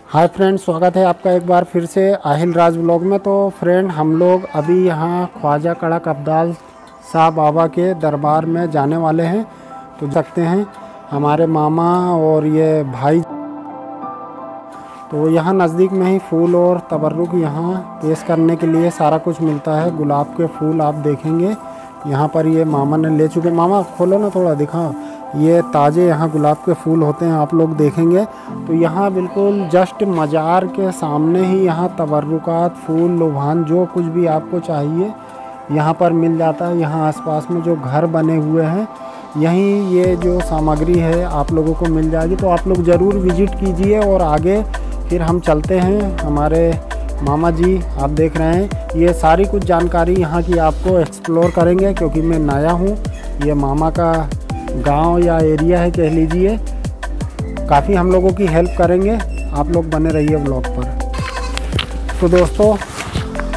Hi friend, स्वागत है आपका एक बार फिर से आहिल राज ब्लॉग में। तो फ्रेंड, हम लोग अभी यहाँ ख्वाजा कड़क अब्दाल शाह बाबा के दरबार में जाने वाले हैं। तो सकते हैं हमारे मामा और ये भाई। तो यहाँ नज़दीक में ही फूल और तबर्रुक यहाँ पेश करने के लिए सारा कुछ मिलता है। गुलाब के फूल आप देखेंगे यहाँ पर, ये मामा ने ले चुके। मामा खोलो ना, थोड़ा दिखाओ। ये ताज़े यहाँ गुलाब के फूल होते हैं, आप लोग देखेंगे। तो यहाँ बिल्कुल जस्ट मज़ार के सामने ही यहाँ तबर्रुकात, फूल, लोभान, जो कुछ भी आपको चाहिए यहाँ पर मिल जाता है। यहाँ आसपास में जो घर बने हुए हैं, यहीं ये जो सामग्री है आप लोगों को मिल जाएगी। तो आप लोग ज़रूर विज़िट कीजिए। और आगे फिर हम चलते हैं। हमारे मामा जी आप देख रहे हैं, ये सारी कुछ जानकारी यहाँ की आपको एक्सप्लोर करेंगे, क्योंकि मैं नया हूँ। ये मामा का गांव या एरिया है कह लीजिए। काफ़ी हम लोगों की हेल्प करेंगे। आप लोग बने रहिए व्लॉग पर। तो दोस्तों,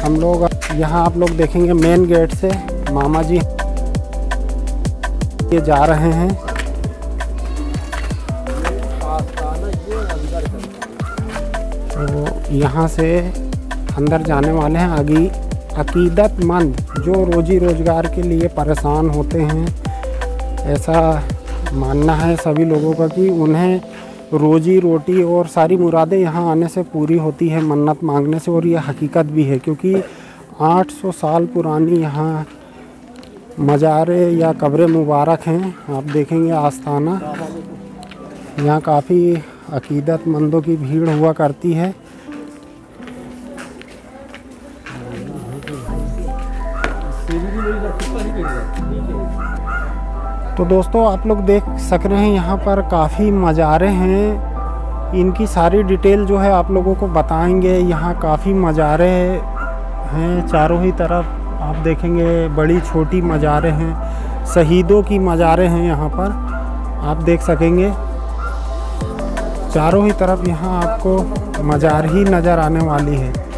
हम लोग यहाँ आप लोग देखेंगे मेन गेट से मामा जी ये जा रहे हैं। तो यहाँ से अंदर जाने वाले हैं। आगे अकीदतमंद जो रोजी रोज़गार के लिए परेशान होते हैं, ऐसा मानना है सभी लोगों का कि उन्हें रोजी रोटी और सारी मुरादें यहाँ आने से पूरी होती है, मन्नत मांगने से। और ये हकीकत भी है, क्योंकि 800 साल पुरानी यहाँ मज़ारे या कब्र मुबारक हैं। आप देखेंगे आस्थाना, यहाँ काफ़ी अकीदतमंदों की भीड़ हुआ करती है। तो दोस्तों, आप लोग देख सक रहे हैं यहाँ पर काफ़ी मज़ारे हैं। इनकी सारी डिटेल जो है आप लोगों को बताएंगे। यहाँ काफ़ी मज़ारे हैं चारों ही तरफ, आप देखेंगे बड़ी छोटी मज़ारे हैं। शहीदों की मज़ारे हैं यहाँ पर, आप देख सकेंगे। चारों ही तरफ यहाँ आपको मज़ार ही नज़र आने वाली है।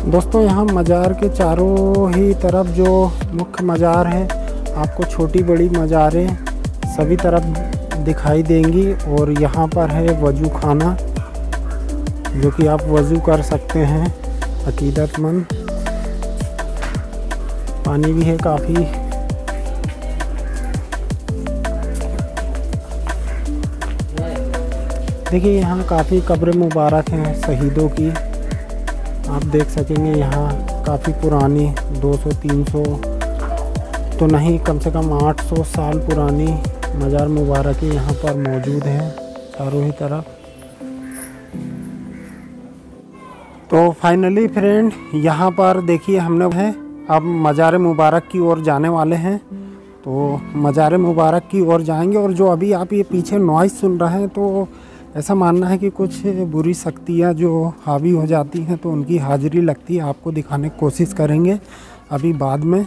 दोस्तों, यहाँ मज़ार के चारों ही तरफ जो मुख्य मज़ार है, आपको छोटी बड़ी मज़ारें सभी तरफ दिखाई देंगी। और यहाँ पर है वज़ू खाना, जो कि आप वज़ू कर सकते हैं अकीदतमंद। पानी भी है काफ़ी। देखिए, यहाँ काफ़ी कब्र मुबारक हैं शहीदों की, आप देख सकेंगे। यहाँ काफ़ी पुरानी 200-300 तो नहीं, कम से कम 800 साल पुरानी मज़ार मुबारक यहाँ पर मौजूद हैं चारों ही तरफ। तो फाइनली फ्रेंड, यहाँ पर देखिए हमने है अब मज़ार मुबारक की ओर जाने वाले हैं। तो मज़ार मुबारक की ओर जाएंगे। और जो अभी आप ये पीछे नॉइज़ सुन रहे हैं, तो ऐसा मानना है कि कुछ बुरी शक्तियाँ जो हावी हो जाती हैं, तो उनकी हाजिरी लगती है। आपको दिखाने की कोशिश करेंगे अभी बाद में।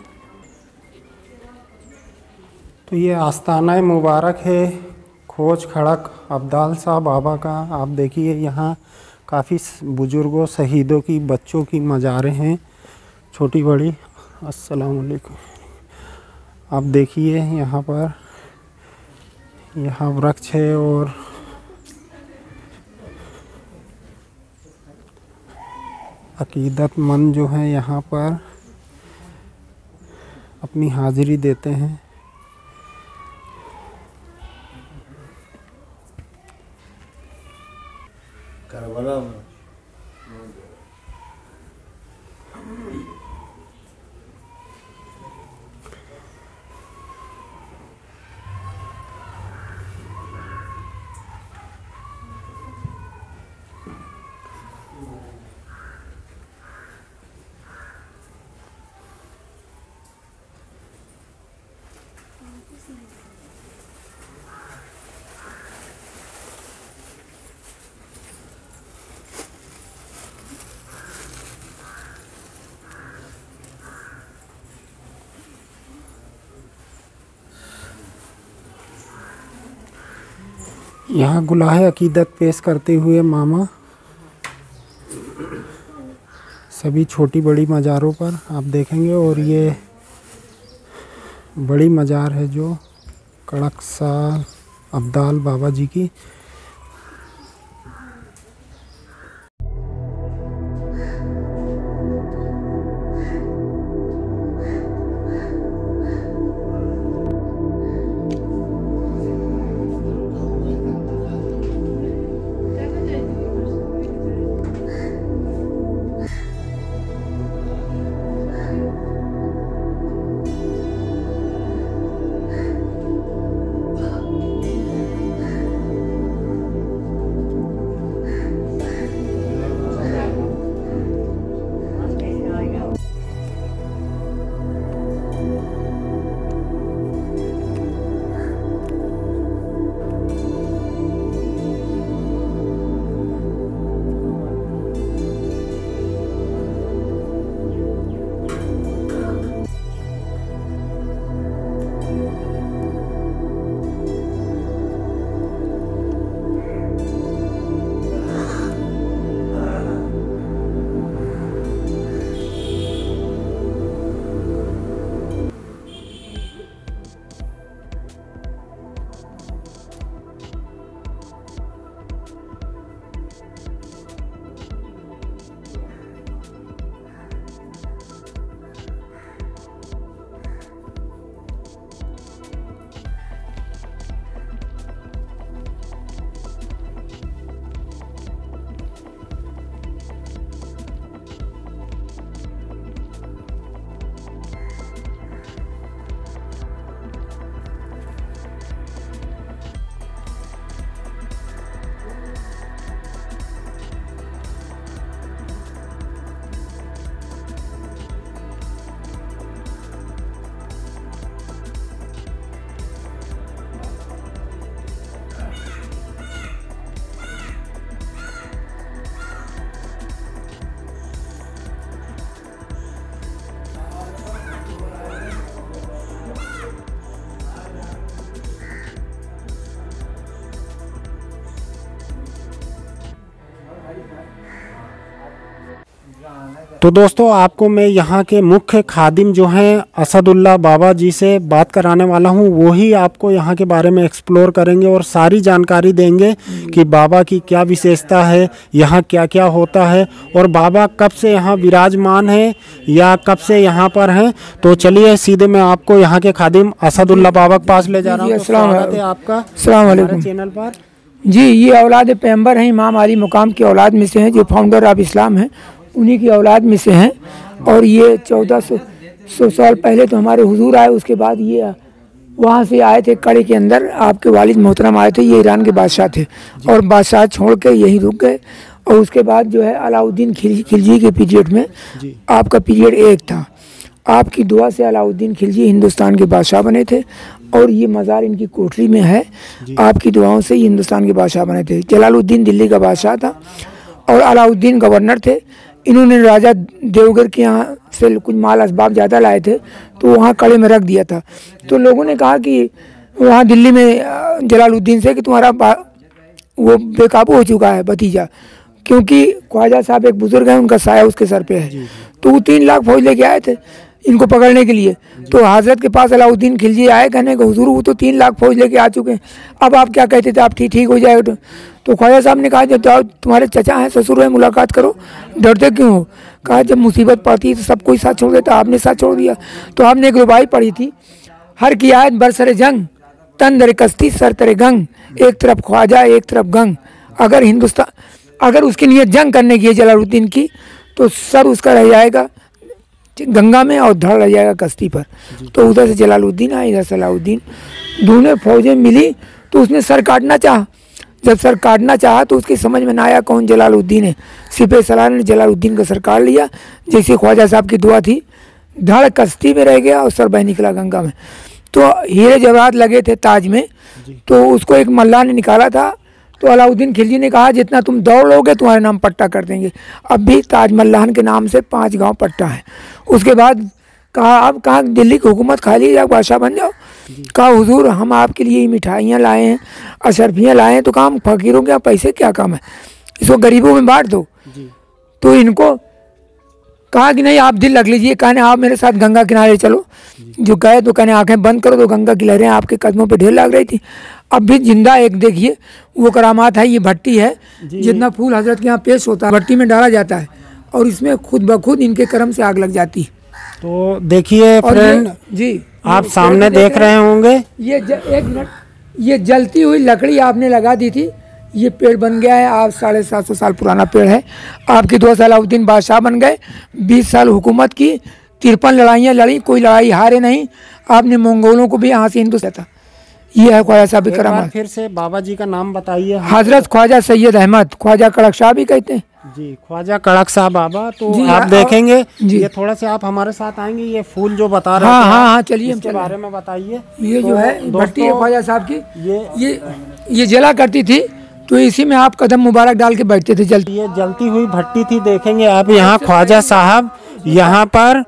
तो ये आस्थाना मुबारक है खोज खड़क अब्दाल शाह बाबा का। आप देखिए, यहाँ काफ़ी बुज़ुर्गों, शहीदों की, बच्चों की मज़ारें हैं, छोटी बड़ी। अस्सलाम वालेकुम। आप देखिए यहाँ पर, यहाँ वृक्ष है और अकीदतमंद जो हैं यहाँ पर अपनी हाज़िरी देते हैं। करबला में यहाँ गुलाहे अकीदत पेश करते हुए मामा सभी छोटी बड़ी मज़ारों पर आप देखेंगे। और ये बड़ी मज़ार है जो कड़क शाह अब्दाल बाबा जी की। तो दोस्तों आपको मैं यहाँ के मुख्य खादिम जो हैं असदुल्ला बाबा जी से बात कराने वाला हूँ। वो ही आपको यहाँ के बारे में एक्सप्लोर करेंगे और सारी जानकारी देंगे कि बाबा की क्या विशेषता है, यहाँ क्या क्या होता है और बाबा कब से यहाँ विराजमान है या कब से यहाँ पर हैं। तो चलिए सीधे मैं आपको यहाँ के खादिम असदुल्ला बाबा के पास ले जा रहा हूँ। तो स्वागत है आपका हमारे चैनल पर। जी, ये औलाद पैगंबर हैं, इमाम अली मुकाम की औलाद में से हैं, जो फाउंडर ऑफ इस्लाम हैं, उन्हीं की औलाद में से हैं। और ये 1400 साल पहले तो हमारे हुजूर आए, उसके बाद ये वहाँ से आए थे कड़े के अंदर, आपके वालिद मोहतरम आए थे। ये ईरान के बादशाह थे और बादशाह छोड़ के यहीं रुक गए। और उसके बाद जो है अलाउद्दीन खिलजी के पीरियड में आपका पीरियड एक था। आपकी दुआ से अलाउद्दीन खिलजी हिंदुस्तान के बादशाह बने थे और ये मज़ार इनकी कोठरी में है। आपकी दुआओं से ये हिंदुस्तान के बादशाह बने थे। जलालुद्दीन दिल्ली का बादशाह था और अलाउद्दीन गवर्नर थे। इन्होंने राजा देवगर के यहाँ से कुछ माल असबाब ज़्यादा लाए थे तो वहाँ कड़े में रख दिया था। तो लोगों ने कहा कि वहाँ दिल्ली में जलालुद्दीन से कि तुम्हारा वो बेकाबू हो चुका है भतीजा, क्योंकि ख्वाजा साहब एक बुजुर्ग हैं, उनका साया उसके सर पे है। तो वो 3 लाख फौज लेके आए थे इनको पकड़ने के लिए। तो हजरत के पास अलाउद्दीन खिलजी आए, कहने को हुजूर वो तो 3 लाख फौज लेके आ चुके हैं, अब आप क्या कहते थे, आप ठीक हो जाएगा। तो ख्वाजा साहब ने कहा जब तुम्हारे चचा हैं, ससुर हैं, मुलाकात करो, डरते क्यों हो। कहा जब मुसीबत पड़ती है तो सब कोई साथ छोड़ देता, आपने साथ छोड़ दिया। तो आपने एक रुबाई पढ़ी थी, हर की आयत बरसरे जंग, तन दर कस्ती सर तरे गंग, एक तरफ ख्वाजा एक तरफ गंग। अगर उसकी नीयत जंग करने की है जलालुद्दीन की, तो सर उसका रह जाएगा गंगा में और धड़ रह जाएगा कश्ती पर। तो उधर से जलालुद्दीन आया, इधर से अलाउद्दीन, दोनों फौजें मिली तो उसने सर काटना चाहा। जब सर काटना चाहा तो उसकी समझ में ना आया कौन जलालुद्दीन है। सिपह सलार ने जलालुद्दीन का सर काट लिया, जैसे ख्वाजा साहब की दुआ थी। धड़ कश्ती में रह गया और सर बह निकला गंगा में। तो हीरे जवाहरात लगे थे ताज में, तो उसको एक मल्लाह ने निकाला था। तो अलाउद्दीन खिलजी ने कहा जितना तुम दौड़ लोगे तुम्हारे नाम पट्टा कर देंगे। अब भी ताज मल्लाहन के नाम से 5 गांव पट्टा है। उसके बाद कहा अब कहाँ दिल्ली की हुकूमत खा ली, जाओ बादशाह बन जाओ। कहा हुजूर हम आपके लिए मिठाइयाँ लाए हैं, अशरफियाँ लाए हैं, तो कहा हम फकीरों के यहाँ पैसे क्या काम है, इसको गरीबों में बांट दो। तो इनको कहा कि नहीं आप दिल रख लीजिए। कहने आप मेरे साथ गंगा किनारे चलो। जो गए तो कहने आंखें बंद करो तो गंगा की लहरें आपके कदमों पे ढेर लग रही थी। अब भी जिंदा एक देखिए वो करामात है। ये भट्टी है, जितना फूल हजरत के यहाँ पेश होता है भट्टी में डाला जाता है और इसमें खुद ब खुद इनके कर्म से आग लग जाती है। तो देखिए फ्रेंड जी, आप सामने देख रहे होंगे, एक मिनट, ये जलती हुई लकड़ी आपने लगा दी थी। ये पेड़ बन गया है, आज 750 साल पुराना पेड़ है। आपकी 2 साल अलाउद्दीन बादशाह बन गए, 20 साल हुकूमत की, 53 लड़ाइयाँ लड़ी, कोई लड़ाई हारे नहीं। आपने मंगोलों को भी यहाँ से हिंदू था। ये है ख्वाजा साहब करामात। फिर से बाबा जी का नाम बताइए। हजरत ख्वाजा सैयद अहमद, ख्वाजा कड़क शाह भी कहते हैं जी, ख्वाजा कड़क शाह बाबा। तो आप देखेंगे ये थोड़ा से आप हमारे साथ आएंगे, ये फूल जो बता रहे हैं। हाँ, चलिए इसके बारे में बताइए। ये जो है भट्टी है ख्वाजा साहब की, ये जला करती थी, तो इसी में आप कदम मुबारक डाल के बैठते थे। ये जलती हुई भट्टी थी, देखेंगे आप यहाँ ख्वाजा साहब यहाँ पर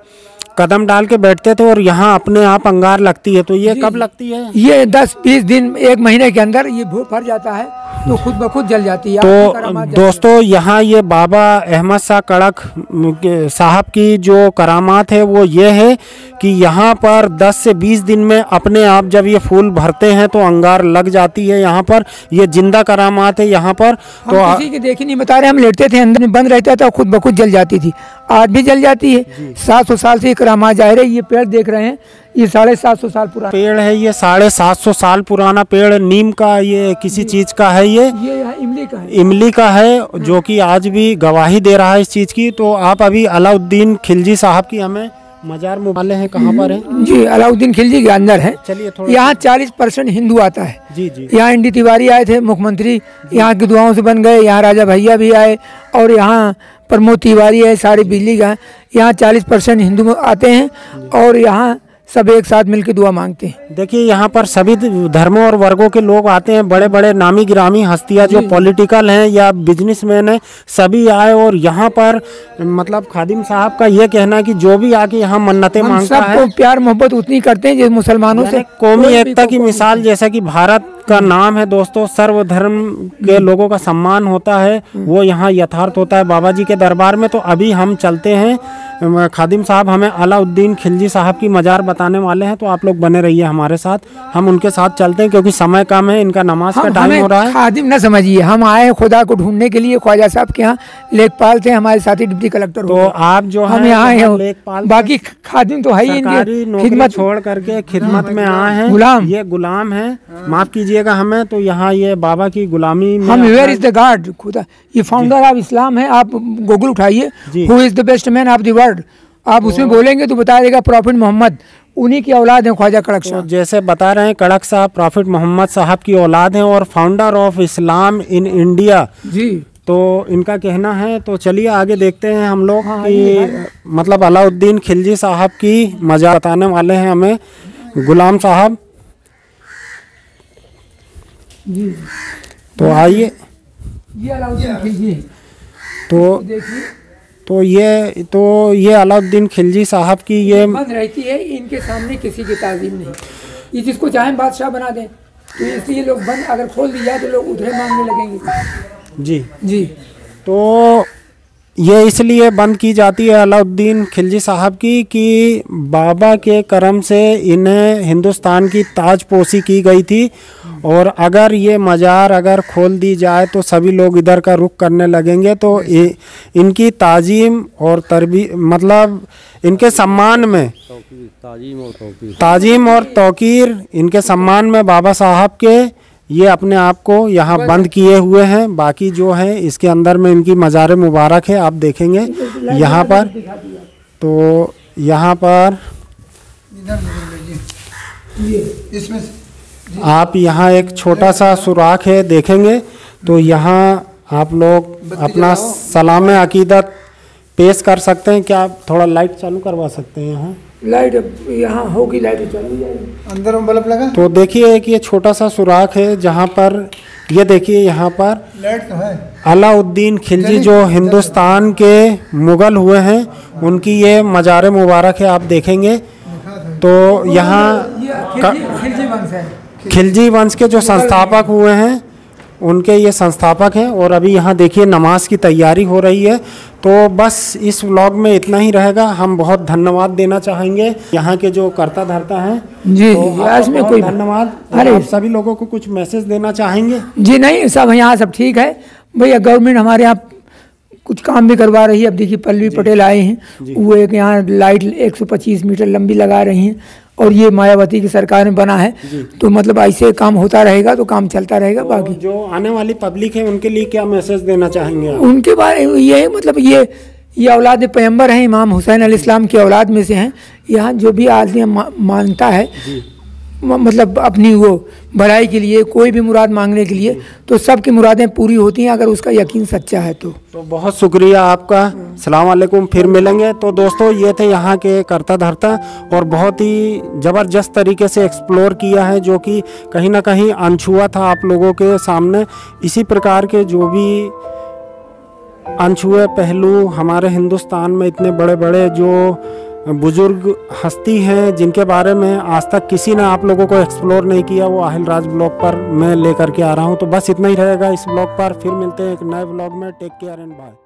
कदम डाल के बैठते थे और यहाँ अपने आप अंगार लगती है। तो ये कब लगती है? ये 10-20 दिन 1 महीने के अंदर ये भर जाता है तो खुद ब खुद जल जाती है। तो दोस्तों यहाँ ये बाबा अहमद शाह कड़क साहब की जो करामात है वो ये है कि यहाँ पर 10 से 20 दिन में अपने आप जब ये फूल भरते हैं तो अंगार लग जाती है। यहाँ पर ये जिंदा करामात है यहाँ पर। तो किसी की देखी नहीं बता रहे, हम लेटते थे अंदर में बंद रहता था, खुद ब खुद जल जाती थी। आज भी जल जाती है। 700 साल से करामात जाहिर है। ये पेड़ देख रहे हैं, ये 750 साल पुराना पेड़ है। ये 750 साल पुराना पेड़ नीम का, ये किसी चीज का है। ये इमली का है, इमली का है, जो कि आज भी गवाही दे रहा है इस चीज की। तो आप अभी अलाउद्दीन खिलजी साहब की हमें मजार मुबाले हैं, कहाँ पर है जी? अलाउद्दीन खिलजी के अंदर है। चलिए थोड़ा, यहाँ 40% हिंदू आता है। जी। यहाँ एनडी तिवारी आए थे मुख्यमंत्री, यहाँ की दुआओं से बन गए। यहाँ राजा भैया भी आए और यहाँ प्रमोद तिवारी है, सारी बिजली का। यहाँ 40% हिंदू आते हैं और यहाँ सब एक साथ मिलकर दुआ मांगते हैं। देखिए यहाँ पर सभी धर्मों और वर्गों के लोग आते हैं, बड़े बड़े नामी गिरामी हस्तियाँ जो पॉलिटिकल हैं या बिजनेसमैन हैं, सभी आए। और यहाँ पर मतलब खादिम साहब का ये कहना है कि जो भी आके यहाँ मन्नतें मांगता है, प्यार मोहब्बत उतनी करते हैं जैसे मुसलमानों से। कौमी एकता की मिसाल, जैसा कि भारत का नाम है दोस्तों, सर्वधर्म के लोगों का सम्मान होता है, वो यहाँ यथार्थ होता है बाबा जी के दरबार में। तो अभी हम चलते हैं, खादिम साहब हमें अलाउद्दीन खिलजी साहब की मज़ार बताने वाले हैं, तो आप लोग बने रहिए हमारे साथ, हम उनके साथ चलते हैं क्योंकि समय कम है, इनका नमाज का टाइम हो रहा है। खादिम ना समझिए, हम आए खुदा को ढूंढने के लिए, ख्वाजा साहब के यहाँ लेखपाल थे, हमारे साथी डिप्टी कलेक्टर। तो आप जो हम यहाँ हैं, बाकी खादिम तो है ही, इनकी खिदमत छोड़ करके खिदमत में आए हैं। गुलाम, ये गुलाम है, माफ कीजिएगा हमें, तो यहाँ ये बाबा की गुलामी में हम वेयर इज द गॉड, खुदा ये फाउंडर ऑफ इस्लाम है। आप गूगल उठाइए, who is the best man of the world, आप उसमें बोलेंगे तो बता देगा प्रॉफिट मोहम्मद, उन्हीं की औलाद है ख्वाजा कड़क साहब। तो जैसे बता रहे हैं कड़क साहब प्रॉफिट मोहम्मद साहब की औलाद हैं और founder of Islam in India जी, तो इनका कहना है। तो चलिए आगे देखते हैं हम लोग कि मतलब अलाउद्दीन खिलजी साहब की मज़ार बताने वाले हैं हमें गुलाम साहब। जी तो आइए, ये अलाउद्दीन खिलजी, तो ये अलाउद्दीन खिलजी साहब की ये बंद रहती है, इनके सामने किसी की ताज़ीम नहीं, ये जिसको चाहें बादशाह बना दें, तो इसलिए लोग बंद अगर खोल दी जाए तो लोग उधरे मांगने लगेंगे। जी जी, तो ये इसलिए बंद की जाती है अलाउद्दीन खिलजी साहब की कि बाबा के करम से इन्हें हिंदुस्तान की ताजपोशी की गई थी, और अगर ये मज़ार अगर खोल दी जाए तो सभी लोग इधर का रुख करने लगेंगे। तो इनकी ताजीम और तरबी मतलब इनके सम्मान में ताजीम और तौकीर इनके सम्मान में बाबा साहब के ये अपने आप को यहाँ बंद किए हुए हैं। बाकी जो है इसके अंदर में इनकी मज़ार मुबारक है, आप देखेंगे यहाँ पर। तो यहाँ पर इसमें आप यहाँ एक छोटा सा सुराख है, देखेंगे तो यहाँ आप लोग अपना सलाम अकीदत पेश कर सकते हैं। क्या आप थोड़ा लाइट चालू करवा सकते हैं? यहाँ लाइट यहाँ होगी, लाइट चालू जाएगी, अंदर में बल्ब लगा। तो देखिए कि ये छोटा सा सुराख है जहाँ पर ये देखिए यहाँ पर लाइट तो है। अलाउद्दीन खिलजी जो हिंदुस्तान के मुग़ल हुए हैं उनकी ये मज़ार मुबारक है, आप देखेंगे। तो यहाँ खिलजी वंश के जो संस्थापक हुए हैं उनके ये संस्थापक हैं। और अभी यहाँ देखिए नमाज की तैयारी हो रही है। तो बस इस व्लॉग में इतना ही रहेगा। हम बहुत धन्यवाद देना चाहेंगे यहाँ के जो कर्ता धर्ता हैं जी, तो आज में कोई धन्यवाद। अरे आप सभी लोगों को कुछ मैसेज देना चाहेंगे? जी नहीं, सब यहाँ सब ठीक है भैया। गवर्नमेंट हमारे यहाँ कुछ काम भी करवा रही है। अब देखिए पल्लवी पटेल आए हैं, वो एक यहाँ लाइट 125 मीटर लंबी लगा रही हैं, और ये मायावती की सरकार में बना है। तो मतलब ऐसे काम होता रहेगा तो काम चलता रहेगा। बाकी जो आने वाली पब्लिक है उनके लिए क्या मैसेज देना चाहेंगे आप? उनके बारे में ये मतलब ये औलाद पैगंबर हैं, इमाम हुसैन अलैहिस्सलाम की औलाद में से हैं। यहाँ जो भी आदमी मानता है मतलब अपनी वो भलाई के लिए, कोई भी मुराद मांगने के लिए, तो सबकी मुरादें पूरी होती हैं अगर उसका यकीन सच्चा है। तो बहुत शुक्रिया आपका। सलाम वालेकुम, फिर मिलेंगे। तो दोस्तों ये थे यहाँ के कर्ता धर्ता और बहुत ही ज़बरदस्त तरीके से एक्सप्लोर किया है, जो कि कहीं ना कहीं अनछुआ था आप लोगों के सामने। इसी प्रकार के जो भी अनछुए पहलू हमारे हिंदुस्तान में इतने बड़े बड़े जो बुजुर्ग हस्ती हैं जिनके बारे में आज तक किसी ने आप लोगों को एक्सप्लोर नहीं किया, वो आहिल राज ब्लॉग पर मैं लेकर के आ रहा हूँ। तो बस इतना ही रहेगा इस ब्लॉग पर। फिर मिलते हैं एक नए ब्लॉग में। Take care and bye.